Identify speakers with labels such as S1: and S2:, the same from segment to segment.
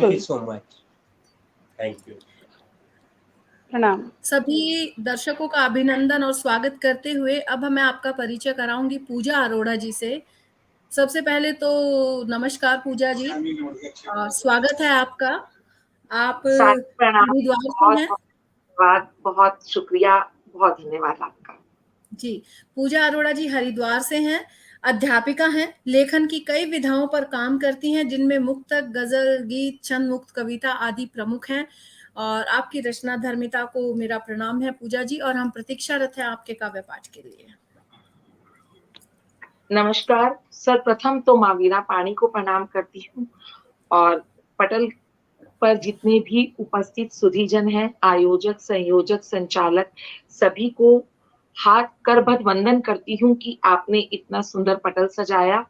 S1: Thank you so much. Thank you.
S2: प्रणाम।
S3: सभी दर्शकों का अभिनंदन और स्वागत करते हुए अब मैं आपका परिचय कराऊंगी पूजा अरोड़ा जी से। सबसे पहले तो नमस्कार पूजा जी, स्वागत है आपका। आप हरिद्वार से हैं।
S4: बहुत शुक्रिया, बहुत धन्यवाद आपका
S3: जी। पूजा अरोड़ा जी हरिद्वार से हैं, अध्यापिका हैं, लेखन की कई विधाओं पर काम करती हैं जिनमें मुक्तक, गजल, गीत, छंद मुक्त कविता आदि प्रमुख हैं। और आपकी रचना धर्मिता को मेरा प्रणाम है पूजा जी, और हम प्रतीक्षारत हैं आपके काव्य पाठ के लिए।
S4: नमस्कार। सर्वप्रथम तो माँ वीणा पाणी को प्रणाम करती हूँ और पटल पर जितने भी उपस्थित सुधीजन हैं, आयोजक, संयोजक, संचालक, सभी को हाथ करबद्ध वंदन करती हूँ कि आपने इतना सुंदर पटल सजाया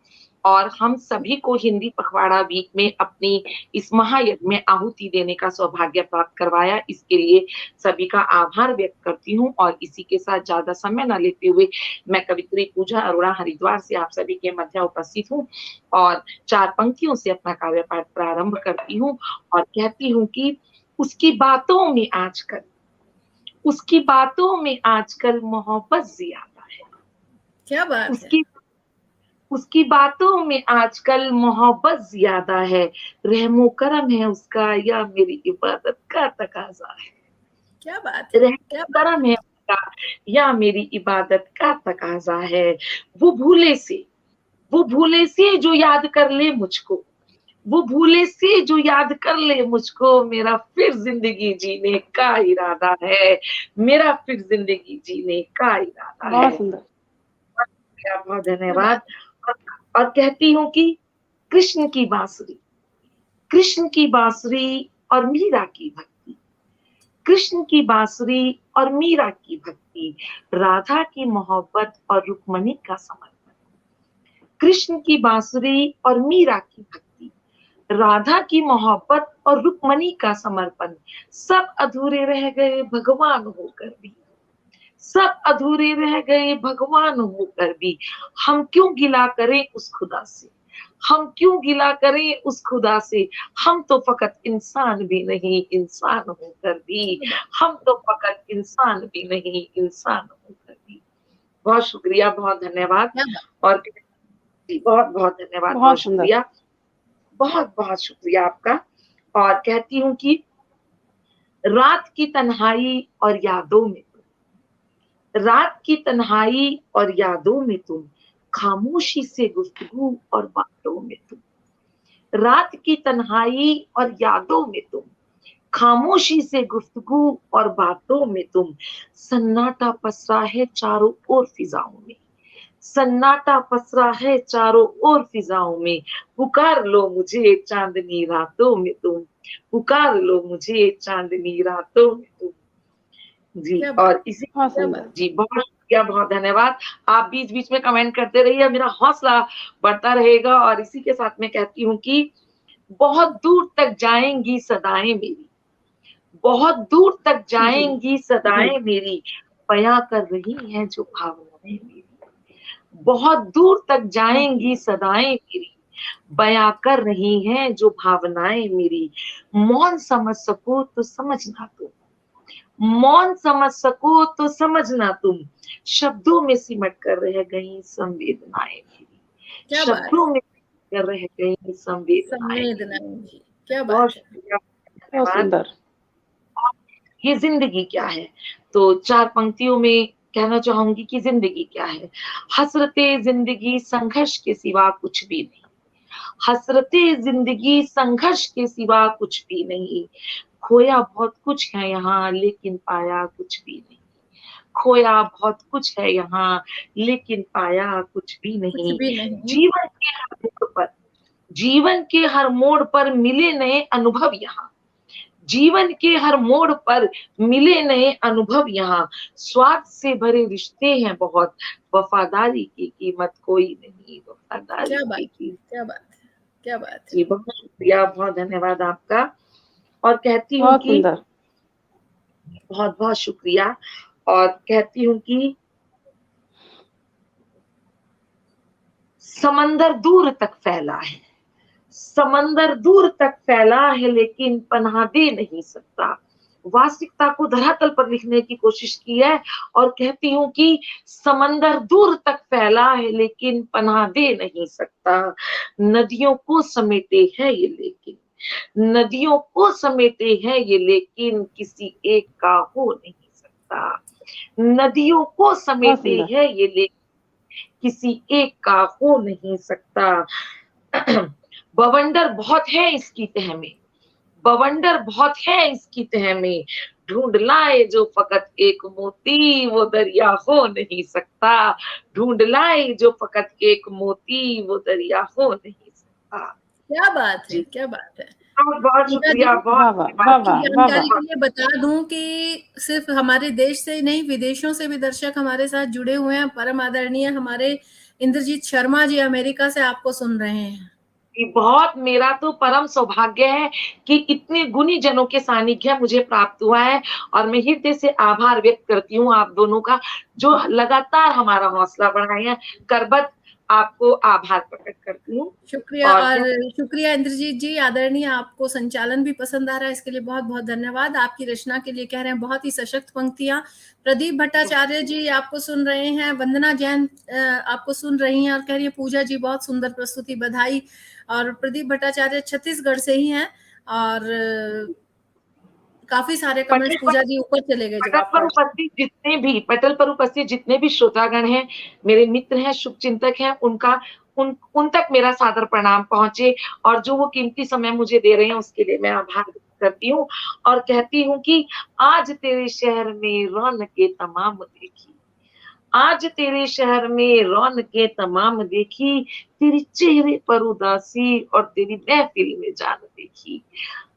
S4: और हम सभी को हिंदी पखवाड़ा वीक में अपनी इस महायज्ञ में आहुति देने का सौभाग्य प्राप्त करवाया। इसके लिए सभी का आभार व्यक्त करती हूँ और इसी के साथ ज्यादा समय न लेते हुए मैं कवित्री पूजा अरोड़ा हरिद्वार से आप सभी के मध्य उपस्थित हूँ और 4 पंक्तियों से अपना काव्य पाठ प्रारंभ करती हूँ और कहती हूँ कि उसकी बातों में आजकल मोहब्बत ज्यादा है।
S3: क्या बात
S4: उसकी बातों में आजकल मोहब्बत ज्यादा है, रहमो करम है उसका या मेरी इबादत का तकाजा है।
S3: क्या बात है,
S4: रहमो करम है उसका या मेरी इबादत का तकाजा है। वो भूले से जो याद कर ले मुझको, वो भूले से जो याद कर ले मुझको, मेरा फिर जिंदगी जीने का इरादा है, मेरा फिर जिंदगी जीने का इरादा है।
S2: बहुत सुंदर,
S4: बहुत धन्यवाद। और कहती हूँ कि कृष्ण की बांसुरी और मीरा की भक्ति, कृष्ण की बांसुरी और मीरा की भक्ति, राधा की मोहब्बत और रुक्मणी का समर्पण। कृष्ण की बांसुरी और मीरा की भक्ति, राधा की मोहब्बत और रुक्मणी का समर्पण, सब अधूरे रह गए भगवान होकर भी, सब अधूरे रह गए भगवान होकर भी, हम क्यों गिला करें उस खुदा से, हम क्यों गिला करें उस खुदा से, हम तो फकत इंसान भी नहीं इंसान होकर भी, हम तो फकत इंसान भी नहीं इंसान होकर भी। बहुत शुक्रिया, बहुत धन्यवाद और बहुत बहुत धन्यवाद, बहुत शुक्रिया, बहुत बहुत शुक्रिया आपका। और कहती हूँ कि रात की तन्हाई और यादों में, रात की तन्हाई और यादों में तुम, खामोशी से गुफ्तगू और बातों में तुम, रात की तन्हाई और यादों में तुम, खामोशी से गुफ्तगू और बातों में तुम, सन्नाटा पसरा है चारों ओर फिजाओं में, सन्नाटा पसरा है चारों ओर फिजाओं में, पुकार लो मुझे चांदनी रातों में तुम, पुकार लो मुझे चांदनी रातों में तुम। जी, और इसी जी बहुत शुक्रिया, बहुत धन्यवाद। आप बीच बीच में कमेंट करते रहिए, मेरा हौसला बढ़ता रहेगा। और इसी के साथ मैं कहती हूँ कि बहुत दूर तक जाएंगी सदाएं मेरी, बहुत दूर तक जाएंगी सदाएं मेरी, बयां कर रही हैं जो भावनाएं मेरी, बहुत दूर तक जाएंगी सदाएं मेरी, बयां कर रही हैं जो भावनाएं मेरी, मौन समझ सको तो समझना तुम, मौन समझ सको तो समझना तुम, शब्दों में सिमट कर रह गई संवेदनाएं मेरी, शब्दों में कर रह गई संवेदनाएं।
S3: क्या
S4: बहुत
S3: शुक्रिया,
S4: धन्यवाद। ये जिंदगी क्या है, तो 4 पंक्तियों में कहना चाहूंगी कि जिंदगी क्या है। हसरते जिंदगी संघर्ष के सिवा कुछ भी नहीं, हसरते जिंदगी संघर्ष के सिवा कुछ भी नहीं, खोया बहुत कुछ है यहाँ लेकिन पाया कुछ भी नहीं, खोया बहुत कुछ है यहाँ लेकिन पाया कुछ भी नहीं, जीवन के हर मोड़ पर मिले नए अनुभव यहाँ, जीवन के हर मोड़ पर मिले नए अनुभव यहाँ, स्वार्थ से भरे रिश्ते हैं बहुत, वफादारी की कीमत कोई नहीं, वफादारी की कीमत।
S3: क्या बात है।
S4: जी बहुत शुक्रिया, बहुत धन्यवाद आपका। और कहती हूँ कि बहुत बहुत शुक्रिया, और कहती हूँ कि समंदर दूर तक फैला है, समंदर दूर तक फैला है लेकिन पनाह दे नहीं सकता। वास्तविकता को धरातल पर लिखने की कोशिश की है और कहती हूँ कि समंदर दूर तक फैला है लेकिन पनाह दे नहीं सकता। नदियों को समेटे है ये लेकिन, नदियों को समेटे है ये लेकिन किसी एक का हो नहीं सकता। नदियों को
S2: बहुत
S4: समेटे
S2: सुंदर।
S4: है ये लेकिन किसी एक का हो नहीं सकता। बवंडर बहुत है इसकी तह में, बवंडर बहुत है इसकी तह में, ढूंढ लाए जो फकत एक मोती वो दरिया हो नहीं सकता। ढूंढ लाए जो फकत एक मोती वो दरिया हो नहीं सकता।
S3: क्या बात है,
S4: जी,
S3: क्या बात है।
S4: बहुत बहुत
S3: पूजा
S4: शुक्रिया,
S3: जी,
S4: बहुत
S2: वाह वाह
S4: धन्यवाद।
S2: वाह
S3: आपकी
S2: वाह वाह
S3: जानकारी
S2: वाह।
S3: के लिए बता दूं कि सिर्फ हमारे देश से ही नहीं, विदेशों से भी दर्शक हमारे साथ जुड़े हुए हैं। परम आदरणीय हमारे इंद्रजीत शर्मा जी अमेरिका से आपको सुन रहे हैं।
S4: कि बहुत, मेरा तो परम सौभाग्य है कि इतने गुणी जनों के सानिध्य मुझे प्राप्त हुआ है और मैं हृदय से आभार व्यक्त करती हूँ आप दोनों का, जो लगातार हमारा हौसला बढ़ाए हैं। करबद्ध आपको आभार प्रकट करती हूँ।
S3: शुक्रिया,
S4: और
S3: और शुक्रिया इंद्रजीत जी। आदरणीय, आपको संचालन भी पसंद आ रहा है, इसके लिए बहुत बहुत धन्यवाद। आपकी रचना के लिए कह रहे हैं बहुत ही सशक्त पंक्तियां। प्रदीप भट्टाचार्य जी आपको सुन रहे हैं, वंदना जैन आपको सुन रही हैं और कह रही है पूजा जी बहुत सुंदर प्रस्तुति, बधाई। और प्रदीप भट्टाचार्य छत्तीसगढ़ से ही हैं और काफी सारे कमेंट्स पूजा जी ऊपर चले गए
S4: पटल
S3: जवाब
S4: पर
S3: पढ़।
S4: उपस्थित जितने भी, पटल पर उपस्थित जितने भी श्रोतागण हैं, मेरे मित्र हैं, शुभचिंतक हैं, उन तक मेरा सादर प्रणाम पहुंचे और जो वो कीमती समय मुझे दे रहे हैं उसके लिए मैं आभार व्यक्त करती हूँ और कहती हूँ कि आज तेरे शहर में रौनकें तमाम देखी, आज तेरे शहर में रौनकें तमाम देखी, तेरे चेहरे पर उदासी और तेरी महफिल में जान देखी।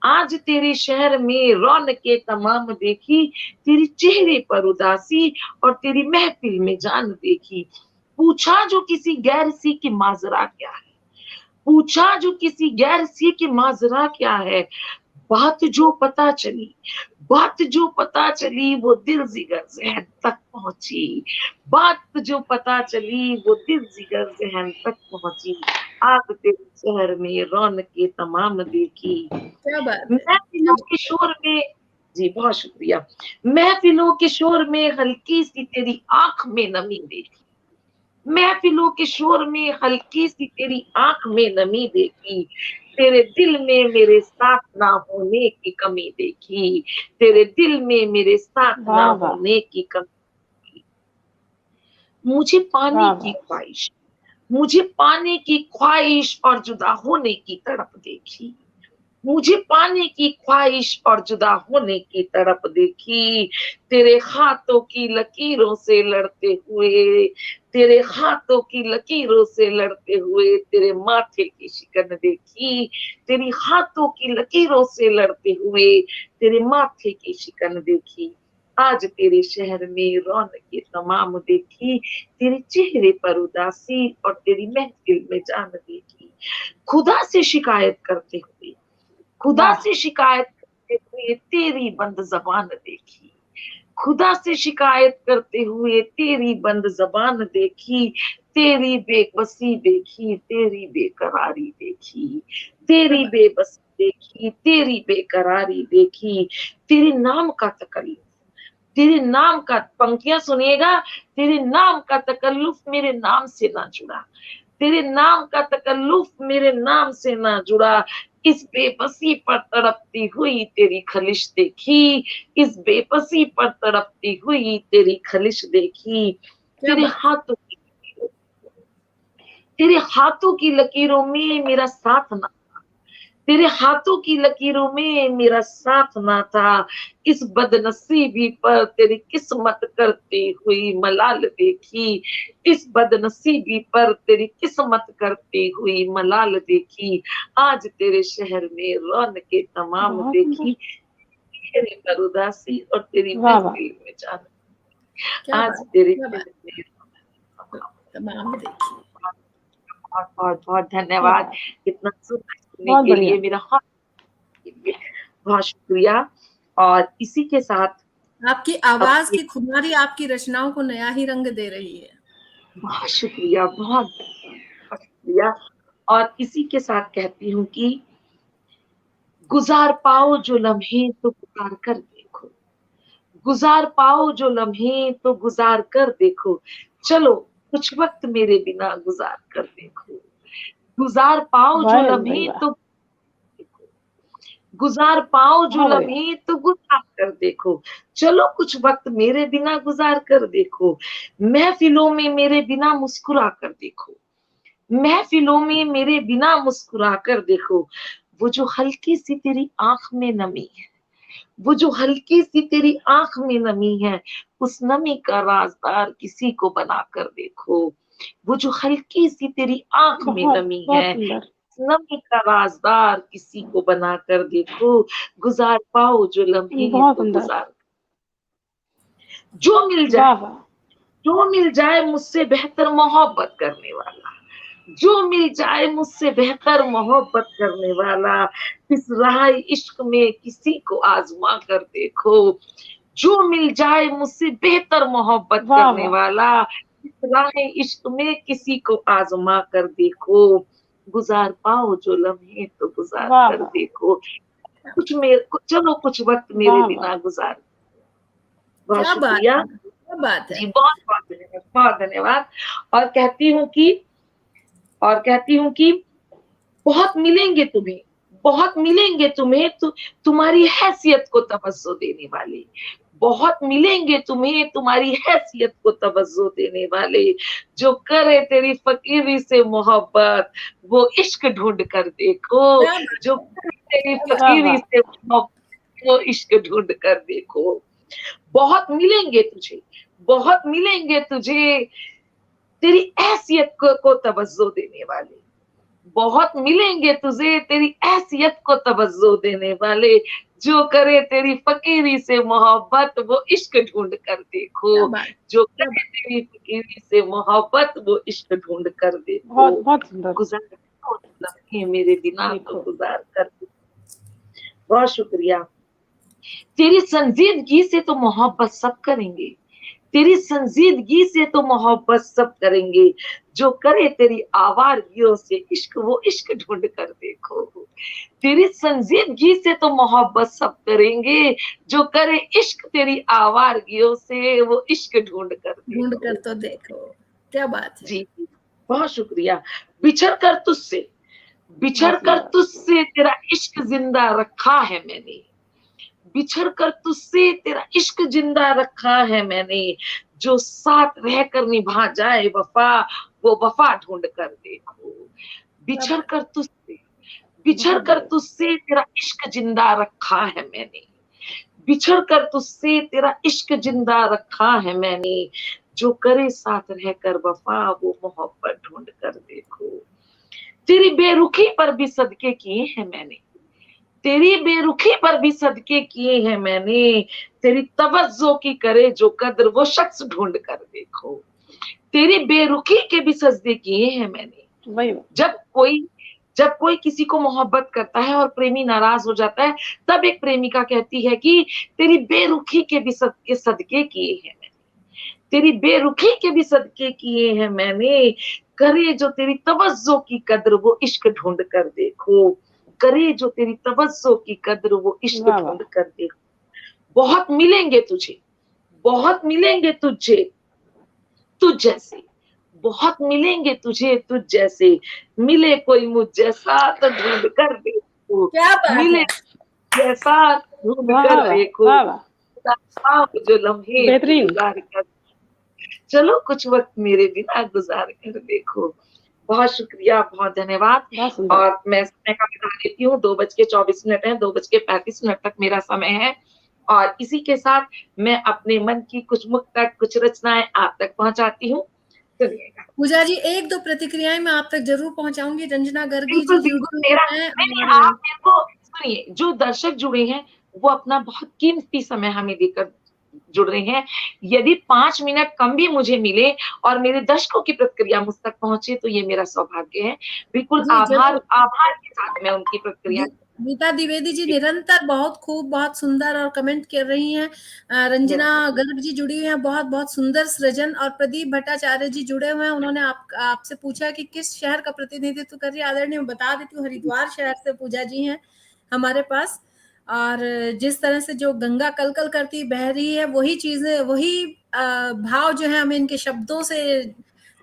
S4: आज तेरे शहर में रौनकें तमाम देखी, तेरे चेहरे पर उदासी और तेरी महफिल में जान देखी। पूछा जो किसी गैर सी की माजरा क्या है, पूछा जो किसी गैर सी की माजरा क्या है, बात जो पता चली, बात जो पता चली वो दिल जिगर ज़हन तक पहुंची, बात जो पता चली वो दिल जिगर ज़हन तक पहुंची। आज तेरे शहर में रौनकें तमाम देखी,
S3: क्या बात है, क्या
S4: महफिलों के शोर में, जी बहुत शुक्रिया, महफिलों के शोर में हल्की सी तेरी आंख में नमी देखी, महफिलों के शोर में हल्की सी तेरी आंख में नमी देखी, तेरे दिल में मेरे साथ ना होने की कमी देखी, तेरे दिल में मेरे साथ ना
S2: वाह वाह
S4: होने की कमी। मुझे पाने
S2: वाह
S4: की
S2: वाह।
S4: ख्वाहिश, मुझे पाने की ख्वाहिश और जुदा होने की तड़प देखी, मुझे पाने की ख्वाहिश और जुदा होने की तड़प देखी, तेरे हाथों की लकीरों से लड़ते हुए, तेरे हाथों की लकीरों से लड़ते हुए तेरे माथे की शिकन देखी, तेरी हाथों की लकीरों से लड़ते हुए तेरे माथे की शिकन देखी। आज तेरे शहर में रौनकें तमाम देखी, तेरे चेहरे पर उदासी और तेरी महफिल में जान देखी। खुदा से शिकायत करते हुए, खुदा
S2: वाह
S4: से शिकायत करते हुए तेरी बंद जबान देखी, खुदा से शिकायत करते हुए तेरी बंद जबान देखी, तेरी बेबसी देखी, तेरी बेकरारी देखी, तेरी बेबसी देखी, तेरी बेकरारी देखी, तेरे नाम का तकल्लुफ, तेरे नाम का, पंक्तियां सुनिएगा, तेरे नाम का तकल्लुफ मेरे नाम से ना जुड़ा, तेरे नाम का तकल्लुफ मेरे नाम से ना जुड़ा, इस बेबसी पर तड़पती हुई तेरी खलिश देखी, इस बेबसी पर तड़पती हुई तेरी खलिश देखी,
S3: क्या
S4: तेरे
S3: बात।
S4: हाथों की, तेरे हाथों की लकीरों में मेरा साथ ना, तेरे हाथों की लकीरों में मेरा साथ ना था, इस बदनसीबी पर तेरी किस्मत करती हुई मलाल देखी, इस बदनसीबी पर तेरी किस्मत करती हुई मलाल देखी। आज तेरे शहर में रौनकें तमाम
S2: बहुत सुंदर।
S4: देखी, तेरे पर उदासी और तेरी
S2: वाह वाह।
S4: महफिल में जान,
S3: क्या
S4: आज
S3: बात,
S4: तेरे
S3: क्या
S4: शहर
S3: बात।
S4: में
S3: तमाम देखिए।
S4: बहुत बहुत बहुत
S2: क्या
S4: धन्यवाद
S2: बात।
S4: इतना सुनने सुनने
S2: बहुत
S4: के
S2: बढ़िया।
S4: लिए, मेरा बहुत शुक्रिया। और इसी के साथ
S3: आपकी आवाज की खुमारी आपकी रचनाओं को नया ही रंग दे रही है।
S4: बहुत शुक्रिया, बहुत शुक्रिया। और इसी के साथ कहती हूँ कि गुजार पाओ जो लम्हे तो गुजार कर देखो, गुजार पाओ जो लम्हे तो गुजार कर देखो, चलो कुछ वक्त मेरे बिना गुजार कर देखो, गुजार पाओ जो
S2: वाह भाई
S4: लम्हे
S2: वाह,
S4: तो देखो, गुजार पाओ जो
S2: बहुत बढ़िया।
S4: लम्हे तो गुजार कर देखो, चलो कुछ वक्त मेरे बिना गुजार कर देखो, महफिलों में मेरे बिना मुस्कुरा कर देखो, महफिलों में मेरे बिना मुस्कुरा कर देखो, वो जो हल्की सी तेरी आंख में नमी है, वो जो हल्की सी तेरी आंख में नमी है, उस नमी का राजदार किसी को बना कर देखो, वो जो हल्की सी तेरी आंख में
S2: बहुत
S4: नमी
S2: बहुत
S4: है,
S2: सुंदर।
S4: नमी का राजदार किसी को बना कर देखो, गुजार पाओ जो लम्हे
S2: बहुत
S4: तो
S2: सुंदर।
S4: गुजार, जो मिल जाए,
S2: वाह वाह,
S4: जो मिल जाए मुझसे बेहतर मोहब्बत करने वाला, जो मिल जाए मुझसे बेहतर मोहब्बत करने वाला, इस राह इश्क में किसी को आजमा कर देखो, जो मिल जाए मुझसे बेहतर मोहब्बत
S2: वाह
S4: करने
S2: वाह,
S4: वाला, इस राह इश्क में किसी को आजमा कर देखो, गुजार पाओ जो लम्हे तो गुजार
S2: वाह
S4: कर
S2: वाह,
S4: देखो, चलो कुछ वक्त मेरे
S2: वाह वाह।
S4: बिना गुजार, बहुत
S3: क्या बात
S4: शुक्रिया
S3: है, क्या बात है।
S4: जी, बहुत बहुत धन्यवाद, बहुत धन्यवाद। और कहती हूँ कि और कहती हूँ कि बहुत मिलेंगे तुम्हें, बहुत मिलेंगे तुम्हें, तुम्हारी हैसियत को तवज्जो देने वाले, बहुत मिलेंगे तुम्हें तुम्हारी हैसियत को तवज्जो देने वाले, जो करे तेरी फकीरी से मोहब्बत वो इश्क ढूंढ कर देखो,
S3: क्या बात
S4: जो
S3: है,
S4: करे तेरी
S3: क्या बात
S2: वाह
S4: फकीरी
S2: वाह,
S4: से मोहब्बत वो इश्क ढूंढ कर देखो, बहुत मिलेंगे तुझे, बहुत मिलेंगे तुझे तेरी हैसियत को तवज्जो देने वाले, बहुत मिलेंगे तुझे तेरी हैसियत को तवज्जो देने वाले, जो करे तेरी फकीरी से मोहब्बत वो इश्क ढूंढ कर देखो,
S3: क्या बात,
S4: जो
S3: क्या
S4: करे
S3: बात।
S4: तेरी फकीरी से मोहब्बत वो इश्क ढूंढ कर
S2: बहुत
S4: देखो,
S2: बहुत सुंदर।
S4: गुजार लम्हे मेरे बिना तो
S2: देखो,
S4: गुजार कर, बहुत शुक्रिया। तेरी संजीदगी से तो मोहब्बत सब करेंगे, तेरी संजीदगी से तो मोहब्बत सब करेंगे, जो करे तेरी आवारगियों से इश्क वो इश्क ढूंढ कर देखो, तेरी संजीदगी से तो मोहब्बत सब करेंगे, जो करे इश्क तेरी आवारगियों से वो इश्क ढूंढ कर
S3: ढूंढ कर
S4: देखो
S3: तो देखो, क्या बात है।
S4: जी, बहुत शुक्रिया। बिछड़ कर तुझसे, बिछड़
S2: बहुत
S4: कर
S2: सुंदर।
S4: तुझसे तेरा इश्क जिंदा रखा है मैंने, बिछड़ कर तुझसे तेरा इश्क जिंदा रखा है मैंने, जो साथ रहकर निभा जाए वफा वो वफा ढूंढ कर देखो,
S3: क्या
S4: बिछड़
S3: बात,
S4: कर तुझसे, बिछड़
S2: बहुत
S4: कर
S2: बढ़िया।
S4: तुझसे तेरा इश्क जिंदा रखा है मैंने, बिछड़ कर तुझसे तेरा इश्क जिंदा रखा है मैंने, जो करे साथ रहकर वफा वो मोहब्बत ढूंढ कर देखो, तेरी बेरुखी पर भी सदके किए हैं मैंने, तेरी बेरुखी पर भी सदके किए हैं मैंने, तेरी तवज्जो की करे जो कद्र वो शख्स ढूंढ कर देखो, तेरी बेरुखी के भी सजदे किए हैं मैंने,
S2: वही वही।
S4: जब कोई किसी को मोहब्बत करता है और प्रेमी नाराज हो जाता है, तब एक प्रेमिका कहती है कि तेरी बेरुखी के भी सदके किए हैं मैंने, तेरी बेरुखी के भी सदके किए हैं मैंने, करे जो तेरी तवज्जो की कद्र वो इश्क ढूंढ कर देखो, करे जो तेरी तवज्जो की कद्र वो इश्क
S2: वाह वाह,
S4: ढूंढ कर देखो, बहुत मिलेंगे तुझे, बहुत मिलेंगे तुझे तुझ जैसे, बहुत मिलेंगे तुझे तुझ जैसे, मिले कोई मुझ जैसा तो ढूंढ कर देखो,
S3: क्या बात
S4: मिले
S3: है।
S4: जैसा ढूंढ
S2: वाह
S4: कर
S2: वाह,
S4: देखो,
S2: वाह वाह,
S4: जो लम्हे तो
S2: बेहतरीन।
S4: गुजार कर, चलो कुछ वक्त मेरे बिना गुजार कर देखो, बहुत शुक्रिया, बहुत धन्यवाद।
S2: बहुत सुंदर।
S4: और मैं समय का बता देती हूँ, 2:24 है, 2:35 तक मेरा समय है, और इसी के साथ मैं अपने मन की कुछ मुक्त कुछ रचनाएं आप तक पहुंचाती हूँ, सुनिएगा।
S3: पूजा जी, एक दो प्रतिक्रियाएं मैं आप तक जरूर पहुंचाऊंगी। रंजना गर्गी जी
S4: बिल्कुल
S3: जुड़
S4: बिल्कुल,
S3: चुकी
S4: मेरा
S3: हैं
S4: नहीं,
S3: और
S4: आप मेरे को सुनिए, जो दर्शक जुड़े हैं वो अपना बहुत कीमती समय हमें देकर जुड़ रहे हैं, यदि 5 मिनट कम भी मुझे मिले और मेरे दर्शकों की प्रतिक्रिया मुझ तक पहुंचे तो ये मेरा सौभाग्य है, बिल्कुल
S3: जी
S4: आभार
S3: जरूर
S4: आभार के साथ मैं उनकी प्रतिक्रिया
S3: जी गीता द्विवेदी जी निरंतर बहुत खूब, बहुत सुंदर और कमेंट कर रही हैं। रंजना गर्ग जी जुड़ी हुई हैं, बहुत बहुत सुंदर सृजन। और प्रदीप भट्टाचार्य जी जुड़े हुए हैं, उन्होंने आपसे पूछा कि किस शहर का प्रतिनिधित्व कर रही है। आदरणीय मैं बता देती हूँ, हरिद्वार शहर से पूजा जी हैं हमारे पास। और जिस तरह से जो गंगा कल कल करती बह रही है, वही चीजें, वही भाव जो है हमें इनके शब्दों से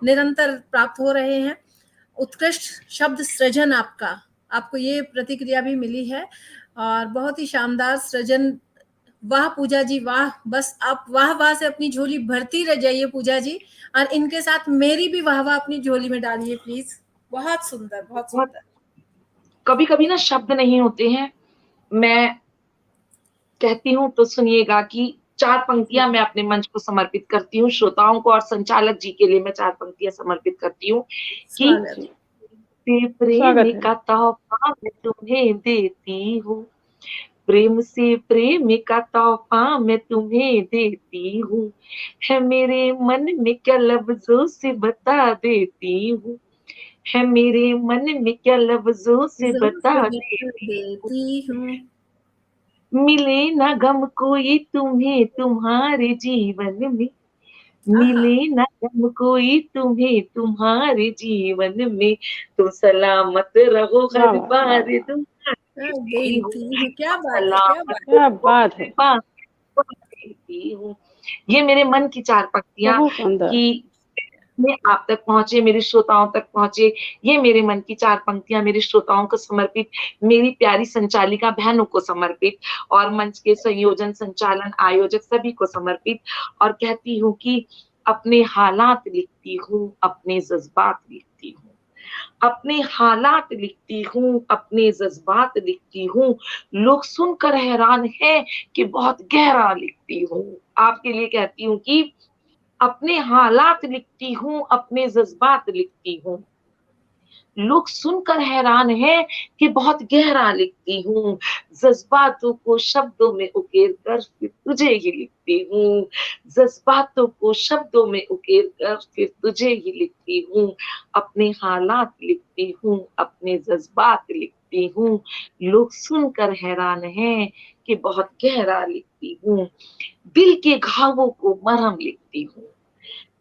S3: निरंतर प्राप्त हो रहे हैं। उत्कृष्ट शब्द सृजन आपको ये प्रतिक्रिया भी मिली है, और बहुत ही शानदार सृजन। वाह पूजा जी वाह, बस आप वाह वाह से अपनी झोली भरती रह जाइए पूजा जी, और इनके साथ मेरी भी वाह वाह अपनी झोली में डालिए प्लीज। बहुत सुंदर, बहुत सुंदर।
S4: कभी कभी ना शब्द नहीं होते हैं। मैं कहती हूँ तो सुनिएगा कि 4 पंक्तियां मैं अपने मंच को समर्पित करती हूँ, श्रोताओं को और संचालक जी के लिए मैं 4 पंक्तियां समर्पित करती हूँ कि
S3: स्वागत।
S4: प्रेम का तोहफा मैं तुम्हें देती हूँ, प्रेम से प्रेम का तोहफा मैं तुम्हें देती हूँ, है मेरे मन में क्या लफ्जों से बता देती हूँ, है मेरे मन में क्या लफ्जों से बता
S3: देती हूँ।
S4: मिले ना गम कोई तुम्हें तुम्हारे जीवन में, मिले ना गम कोई तुम्हें तुम्हारे जीवन में, तुम सलामत रहो हर बार
S3: देती हूँ। क्या बात है, क्या बात है,
S2: क्या बात है।
S4: देती हूँ। ये मेरे मन की 4 पंक्तियां
S2: बहुत सुंदर।
S4: कि में आप तक पहुंचे, मेरे श्रोताओं तक पहुंचे। ये मेरे मन की 4 पंक्तियां मेरे श्रोताओं को समर्पित, मेरी प्यारी संचालिका बहनों को समर्पित, और मंच के संयोजन, संचालन, आयोजक सभी को समर्पित। और कहती हूँ कि अपने हालात लिखती हूँ, अपने जज्बात लिखती हूँ, अपने हालात लिखती हूँ, अपने जज्बात लिखती हूँ, लोग सुनकर हैरान हैं कि बहुत गहरा लिखती हूँ। आपके लिए कहती हूँ कि अपने हालात लिखती हूँ, अपने जज्बात लिखती हूँ, लोग सुनकर हैरान हैं कि बहुत गहरा लिखती हूँ, जज्बातों को शब्दों में उकेर कर फिर तुझे ही लिखती हूँ, जज्बातों को शब्दों में उकेर कर फिर तुझे ही लिखती हूँ, अपने हालात लिखती हूँ, अपने जज्बात लिखती हूँ, लोग सुनकर हैरान हैं कि बहुत गहरा लिखती हूँ, दिल के घावों को मरहम लिखती हूँ,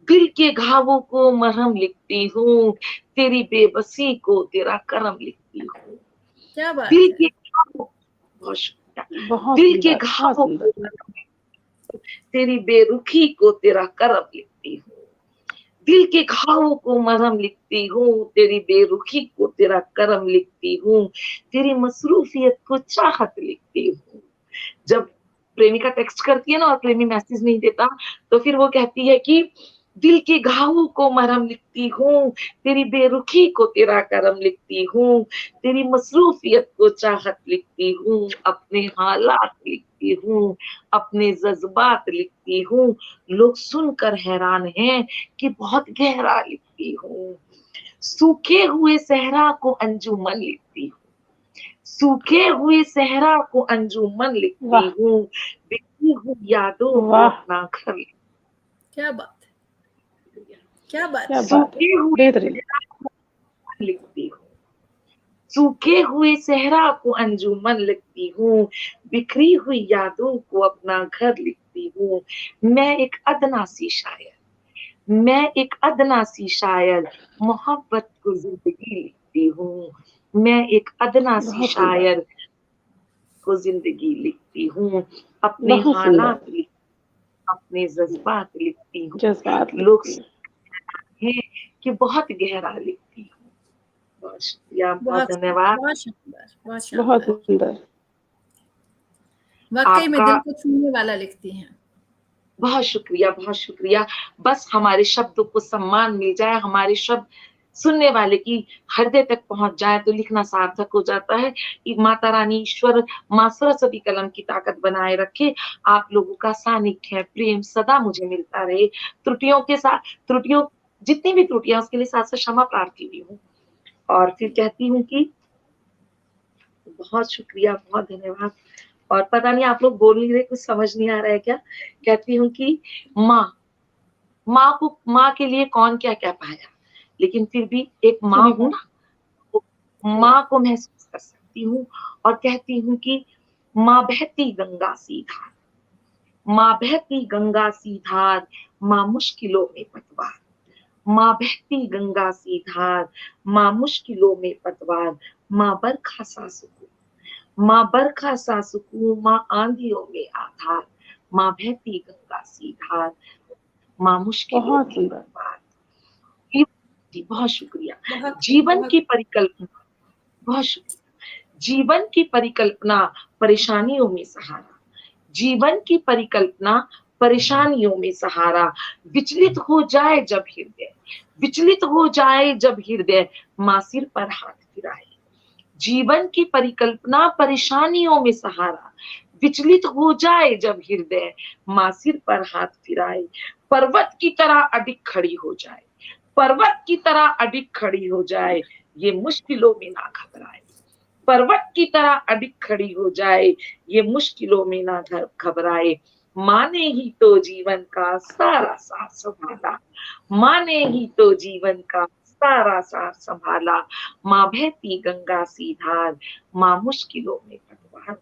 S4: दिल के घावों को मरहम लिखती हूँ, तेरी बेबसी को तेरा करम लिखती हूँ।
S3: क्या बात
S4: दिल
S3: है।
S4: के घावों, बहुत शुक्रिया,
S2: बहुत
S4: दिल के
S2: सुंदर, बहुत
S4: घावों को
S2: सुंदर।
S4: तेरी बेरुखी को तेरा करम लिखती हूँ, दिल के घावों को मरहम लिखती हूँ, तेरी बेरुखी को तेरा करम लिखती हूँ, तेरी मसरूफियत को चाहत लिखती हूँ। जब प्रेमिका टेक्स्ट करती है ना और प्रेमी मैसेज नहीं देता, तो फिर वो कहती है कि दिल के घावों को मरहम लिखती हूँ, तेरी बेरुखी को तेरा करम लिखती हूँ, तेरी मसरूफियत को चाहत लिखती हूँ, अपने हालात लिखती हूँ, अपने जज्बात लिखती हूँ, लोग सुनकर हैरान हैं कि बहुत गहरा लिखती हूँ, सूखे हुए सहरा को अंजुमन लिखती हूँ, सूखे हुए सहरा को अंजुमन लिखती हूँ, बिखरी हुई यादों को अपना घर लिखती हूँ।
S3: क्या बात है, क्या बात
S2: क्या
S3: है।
S2: बात है,
S4: सूखे हुए
S2: बेहतरीन।
S4: सहरा को लिखती हूँ, सूखे हुए सहरा को अंजुमन लिखती हूँ, बिखरी हुई यादों को अपना घर लिखती हूँ। मैं एक अदना सी शायर, मैं एक अदना सी शायर, मोहब्बत को जिंदगी लिखती हूँ, मैं एक अदना सी
S2: बहुत सुंदर,
S4: शायर को जिंदगी लिखती हूँ, अपने
S2: बहुत
S4: हालात
S2: सुंदर।
S4: अपने जज्बात लिखती हूँ,
S2: जज्बात
S4: लोग
S2: लिखती है।
S4: हैं कि बहुत गहरा लिखती हूँ। बहुत शुक्रिया, बहुत
S3: बहुत
S4: धन्यवाद
S3: बहुत शानदार, बहुत
S2: बहुत
S3: शानदार।
S2: सुंदर।
S3: वाकई में
S4: आपका।
S3: दिल को छूने वाला लिखती हैं।
S4: बहुत शुक्रिया, बहुत शुक्रिया। बस हमारे शब्दों को सम्मान मिल जाए, हमारे शब्द सुनने वाले की हृदय तक पहुंच जाए तो लिखना सार्थक हो जाता है। माता रानी, ईश्वर, माँ सरस्वती कलम की ताकत बनाए रखे। आप लोगों का सानिध्य, प्रेम सदा मुझे मिलता रहे। त्रुटियों के साथ, त्रुटियों, जितनी भी त्रुटियां उसके लिए साथ क्षमा प्रार्थी भी हूँ। और फिर कहती हूँ कि बहुत शुक्रिया, बहुत धन्यवाद। और पता नहीं आप लोग बोल नहीं रहे, कुछ समझ नहीं आ रहा है क्या। कहती हूँ कि माँ के लिए कौन क्या क्या पाया, लेकिन फिर भी एक माँ हूं ना, तो माँ को महसूस कर सकती देखती हूँ और कहती हूँ कि माँ बहती गंगा सी धार, माँ बहती गंगा सी धार, माँ मुश्किलों में पतवार, माँ बहती गंगा सी धार, माँ मुश्किलों में पतवार, माँ बरखा सा सुकून, माँ बरखा सा सुकून, माँ आंधियों में आधार, माँ बहती गंगा सी धार, माँ मुश्किलों
S2: बहुत
S4: में
S2: सुंदर।
S4: पतवार। जी बहुत शुक्रिया।
S3: बहुत
S4: जीवन
S3: बहुत
S4: की परिकल्पना, बहुत शुक्रिया। जीवन की परिकल्पना परेशानियों में सहारा, जीवन की परिकल्पना परेशानियों में सहारा, विचलित हो जाए जब हृदय, विचलित हो जाए जब हृदय, माँ सिर पर हाथ फिराए। जीवन की परिकल्पना परेशानियों में सहारा, विचलित हो जाए जब हृदय, माँ सिर पर हाथ फिराए। पर्वत की तरह अडिग खड़ी हो जाए, पर्वत की तरह अडिग खड़ी हो जाए, ये मुश्किलों में ना घबराए। पर्वत की तरह अडिग खड़ी हो जाए, ये मुश्किलों में ना घबराए। माँ ने ही तो जीवन का सारा सार संभाला, माँ ने ही तो जीवन का सारा सार संभाला। माँ बहती गंगा सी धार, माँ मुश्किलों में पतवार।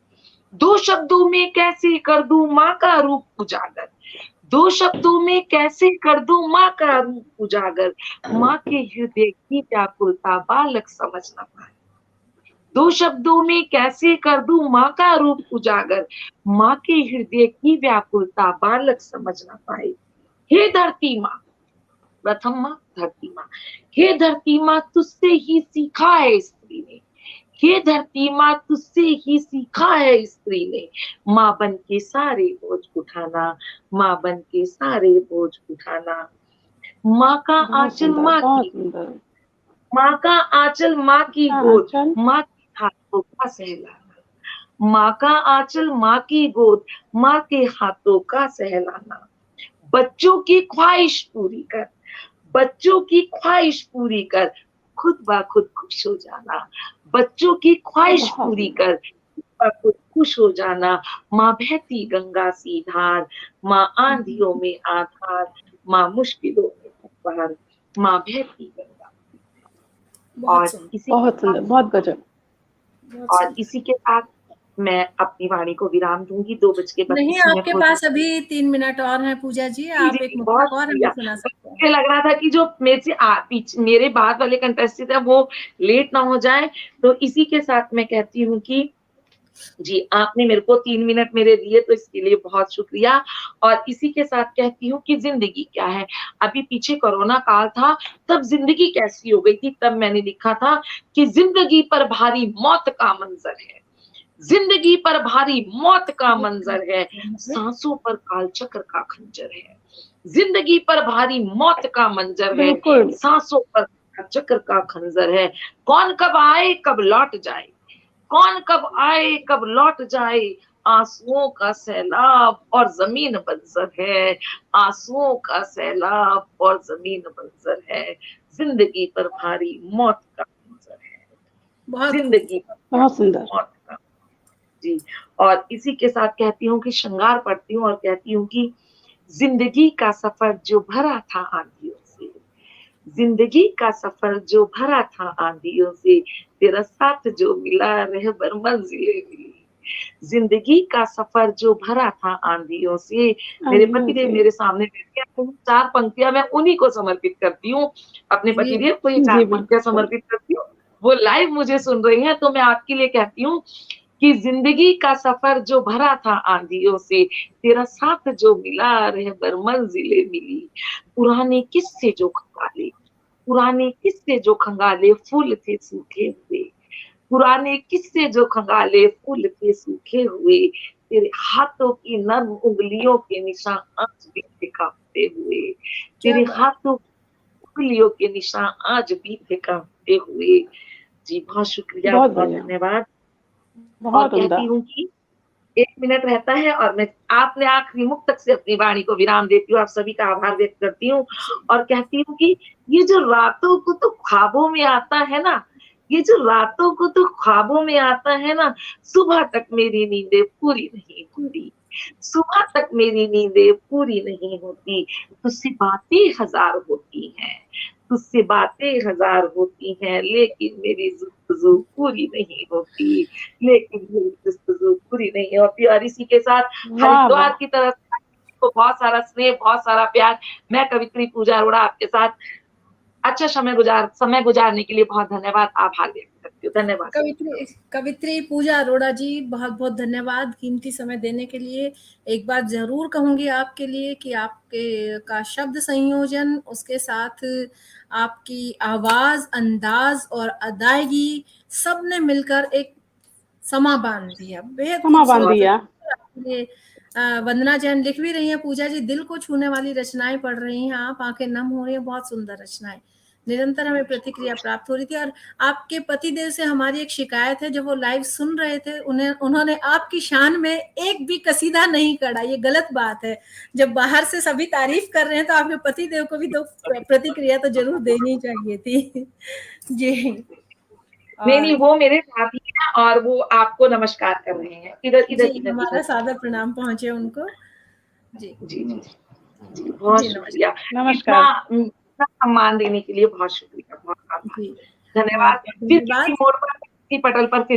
S4: दो शब्दों में कैसे कर दूं माँ का रूप उजागर, दो शब्दों में कैसे कर दूं माँ का रूप उजागर, माँ के हृदय की व्याकुलता बालक समझ न पाए। दो शब्दों में कैसे कर दूं माँ का रूप उजागर, माँ के हृदय की व्याकुलता बालक समझ न पाए। हे धरती माँ, प्रथम माँ धरती माँ, हे धरती माँ तुझसे ही सीखा है स्त्री ने, हे धरती माँ तुझसे ही सीखा है स्त्री ने, माँ बन के सारे बोझ उठाना, माँ बन के सारे बोझ उठाना। माँ का
S2: बहुत
S4: आंचल
S2: सुंदर,
S4: माँ
S2: बहुत
S4: की,
S2: सुंदर।
S4: माँ का आंचल माँ की
S2: हाँ,
S4: गोद,
S2: चल।
S4: माँ के हाथों का सहलाना, माँ का आंचल माँ की गोद, माँ के हाथों का सहलाना। बच्चों की ख्वाहिश पूरी कर, बच्चों की ख्वाहिश पूरी कर, खुद ब खुद खुश हो जाना। बच्चों की ख्वाहिश
S2: बहुत
S4: पूरी
S2: सुंदर।
S4: कर, खुद ब खुद खुश हो जाना। माँ बहती गंगा सी धार, माँ आंधियों में आधार, माँ मुश्किलों में पतवार, माँ बहती गंगा।
S3: बहुत
S4: और
S3: सुंदर,
S4: इसी के
S2: बहुत
S4: साथ,
S2: सुंदर, बहुत गजब।
S3: बहुत
S4: और
S3: सुंदर।
S4: इसी के साथ मैं अपनी वाणी को विराम दूंगी। 2:32
S3: नहीं, आपके
S4: हो
S3: पास
S4: चुके हैं।
S3: अभी 3 मिनट और हैं पूजा जी,
S4: जी
S3: आप
S4: जी
S3: एक
S4: जी, बहुत
S3: मुक्तक और हमें
S4: शुक्रिया।
S3: सुना सकते हैं।
S4: मुझे लग रहा था कि जो मेरे से मेरे बाद वाले कंटेस्टेंट है वो लेट ना हो जाए, तो इसी के साथ मैं कहती हूँ कि जी आपने मेरे को 3 मिनट मेरे दिए, तो इसके लिए बहुत शुक्रिया। और इसी के साथ कहती हूँ कि जिंदगी क्या है। अभी पीछे कोरोना काल था, तब जिंदगी कैसी हो गई थी, तब मैंने लिखा था कि जिंदगी पर भारी मौत का मंजर है, जिंदगी पर भारी मौत का मंजर है, सांसों पर कालचक्र का खंजर है। जिंदगी पर भारी मौत का मंजर है,
S2: बिल्कुल।
S4: सांसों पर कालचक्र का खंजर है। कौन कब आए कब लौट जाए, कौन कब आए कब लौट जाए, आंसुओं का सैलाब और जमीन बंजर है, आंसुओं का सैलाब और जमीन बंजर है। जिंदगी पर भारी मौत का मंजर है,
S3: बहुत खूब।
S4: जिंदगी पर
S2: बहुत सुंदर।
S4: मौत का। जी, और इसी के साथ कहती हूँ कि श्रृंगार पढ़ती हूँ और कहती हूँ कि जिंदगी का सफर जो भरा था आंधियों से, जिंदगी का सफर जो भरा था आंधियों से, तेरा साथ जो मिला रहबर मंजिलें मिली। जिंदगी का सफर जो भरा था आंधियों से, मेरे
S2: आंधियों
S4: पतिदेव
S2: से।
S4: मेरे सामने बैठे हैं, 4 पंक्तियां मैं उन्हीं को समर्पित करती हूँ, अपने
S3: जी,
S4: पतिदेव को ये 4
S2: जी,
S4: पंक्तियां
S2: बिल्कुल।
S4: समर्पित करती हूँ। वो लाइव मुझे सुन रही हैं, तो मैं आपके लिए कहती हूँ कि जिंदगी का सफर जो भरा था आंधियों से, तेरा साथ जो मिला रहबर मंजिलें मिली। पुराने किस्से जो खंगाले, पुराने किस्से जो खंगाले, फूल थे सूखे हुए, पुराने किस्से जो खंगाले, फूल थे सूखे हुए, तेरे हाथों की नर्म उंगलियों के निशान आज भी थे कांपते हुए,
S3: क्या
S4: तेरे
S3: बात।
S4: हाथों की उंगलियों के निशान आज भी थे कांपते हुए। जी बहुत शुक्रिया,
S2: बहुत
S4: बहुत
S2: बढ़िया।
S4: धन्यवाद। और
S2: बहुत उम्दा।
S4: कहती हूँ कि 1 मिनट रहता है और मैं आपने आखिरी मुक्तक से अपनी वाणी को विराम देती हूँ, आप सभी का आभार व्यक्त करती हूँ और कहती हूँ कि ये जो रातों को तो ख्वाबों में आता है ना, ये जो रातों को तो ख्वाबों में आता है ना, सुबह तक मेरी नींदें पूरी नहीं होती, सुबह तक मेरी नींदें पूरी नहीं होती, तुझसे बातें हजार होती हैं, तुझसे बातें हजार होती हैं, लेकिन मेरी जुस्तजू पूरी नहीं होती, लेकिन मेरी जुस्तजू पूरी नहीं होती। और इसी के साथ
S2: वाह
S4: हरिद्वार
S2: वाह।
S4: की तरफ को बहुत सारा स्नेह, बहुत सारा प्यार। मैं कवित्री पूजा अरोड़ा आपके साथ अच्छा समय गुजारने के लिए बहुत धन्यवाद, आभार व्यक्त करती हूँ। धन्यवाद।
S3: कवित्री पूजा अरोड़ा जी, बहुत बहुत धन्यवाद कीमती समय देने के लिए। एक बात जरूर कहूंगी आपके लिए कि आपके का शब्द संयोजन, उसके साथ आपकी आवाज, अंदाज और अदायगी, सब ने मिलकर एक समा बांध दिया, बेहद
S2: समा बांध
S3: खूबसूरत।
S2: दिया।
S3: ये वंदना जैन लिख भी रही हैं, पूजा जी दिल को छूने वाली रचनाएं पढ़ रही हैं आप, आंखें नम हो रही हैं, बहुत सुंदर रचनाएं। निरंतर हमें प्रतिक्रिया प्राप्त हो रही थी। और आपके पतिदेव से हमारी एक शिकायत है, जब वो लाइव सुन रहे थे उन्होंने आपकी शान में एक भी कसीदा नहीं कढ़ा। ये गलत बात है। जब बाहर से सभी तारीफ कर रहे हैं तो आपके पतिदेव को भी दो प्रतिक्रिया तो जरूर देनी चाहिए थी। जी।
S4: नहीं, वो मेरे साथी हैं और वो आपको नमस्कार कर रहे हैं। इधर
S3: हमारा सादर प्रणाम पहुंचे उनको। जी
S4: जी जी जी, बहुत शुक्रिया।
S2: नमस्कार।
S4: इतना सम्मान देने के लिए बहुत शुक्रिया, बहुत आभार,
S3: जी,
S4: धन्यवाद। फिर किसी
S3: धन्यवाद।
S4: मोड़ पर, किसी पटल पर फिर